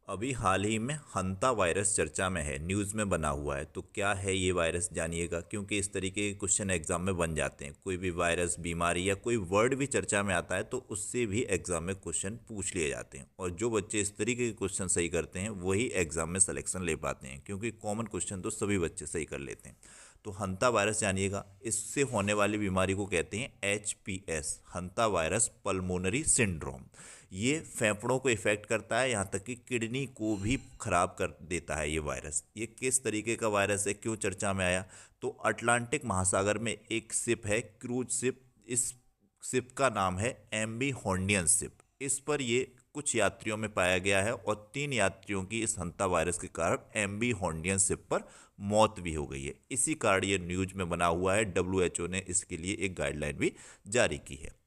अभी हाल ही में हंता वायरस चर्चा में है, न्यूज़ में बना हुआ है। तो क्या है ये वायरस, जानिएगा, क्योंकि इस तरीके के क्वेश्चन एग्जाम में बन जाते हैं। कोई भी वायरस, बीमारी या कोई वर्ड भी चर्चा में आता है तो उससे भी एग्जाम में क्वेश्चन पूछ लिए जाते हैं। और जो बच्चे इस तरीके के क्वेश्चन सही करते हैं वही एग्जाम में सिलेक्शन ले पाते हैं, क्योंकि कॉमन क्वेश्चन तो सभी बच्चे सही कर लेते हैं। तो हंता वायरस जानिएगा, इससे होने वाली बीमारी को कहते हैं HPS, हंता वायरस पल्मोनरी सिंड्रोम। ये फेफड़ों को इफेक्ट करता है, यहाँ तक कि किडनी को भी खराब कर देता है ये वायरस। ये किस तरीके का वायरस है, क्यों चर्चा में आया? तो अटलांटिक महासागर में एक शिप है, क्रूज शिप। इस शिप का नाम है MV हॉर्नियन शिप। इस पर ये कुछ यात्रियों में पाया गया है और 3 यात्रियों की इस हंता वायरस के कारण MV हॉर्नियन शिप पर मौत भी हो गई है। इसी कारण ये न्यूज में बना हुआ है। WHO ने इसके लिए एक गाइडलाइन भी जारी की है।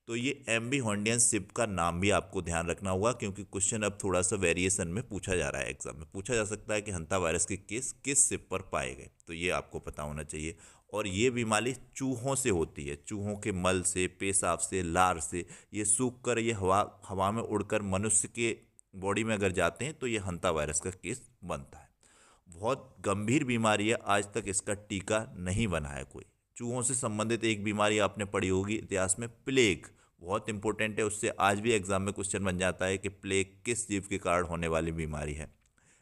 तो ये MV हॉर्नियन शिप का नाम भी आपको ध्यान रखना होगा, क्योंकि क्वेश्चन अब थोड़ा सा वेरिएशन में पूछा जा रहा है। एग्जाम में पूछा जा सकता है कि हंता वायरस के केस किस शिप पर पाए गए, तो ये आपको पता होना चाहिए। और ये बीमारी चूहों से होती है, चूहों के मल से, पेशाब से, लार से। ये सूख कर, ये हवा में उड़कर मनुष्य के बॉडी में अगर जाते हैं तो ये हंता वायरस का केस बनता है। बहुत गंभीर बीमारी है, आज तक इसका टीका नहीं बना है कोई। चूहों से संबंधित एक बीमारी आपने पढ़ी होगी इतिहास में, प्लेग, बहुत इंपॉर्टेंट है। उससे आज भी एग्जाम में क्वेश्चन बन जाता है कि प्लेग किस जीव के कारण होने वाली बीमारी है।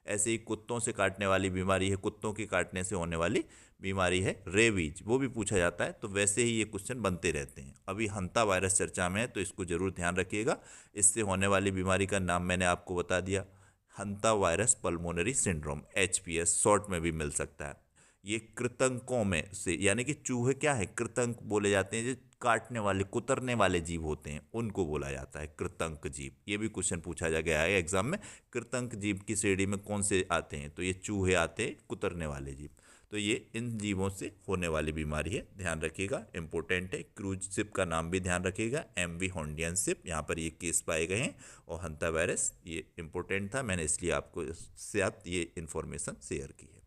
ऐसे ही कुत्तों से काटने वाली बीमारी है, कुत्तों के काटने से होने वाली बीमारी है रेबीज, वो भी पूछा जाता है। तो वैसे ही ये क्वेश्चन बनते रहते हैं। अभी हंता वायरस चर्चा में है तो इसको जरूर ध्यान रखिएगा। इससे होने वाली बीमारी का नाम मैंने आपको बता दिया, hanta virus pulmonary syndrome, HPS short में भी मिल सकता है। ये कृतंकों में से, यानी कि चूहे क्या है, कृतंक बोले जाते हैं, जो काटने वाले, कुतरने वाले जीव होते हैं उनको बोला जाता है कृतंक जीव। ये भी क्वेश्चन पूछा जा गया है एग्जाम में। कृतंक जीव की श्रेणी में कौन से आते हैं? तो ये चूहे आते हैं, कुतरने वाले जीव। तो ये इन जीवों से होने वाली बीमारी है, ध्यान रखिएगा, इंपॉर्टेंट है। क्रूज शिप का नाम भी ध्यान रखिएगा, MV हॉर्नियन शिप, यहाँ पर ये केस पाए गए हैं। और हंता वायरस ये इंपॉर्टेंट था, मैंने इसलिए आपको साथ ये इन्फॉर्मेशन शेयर की है।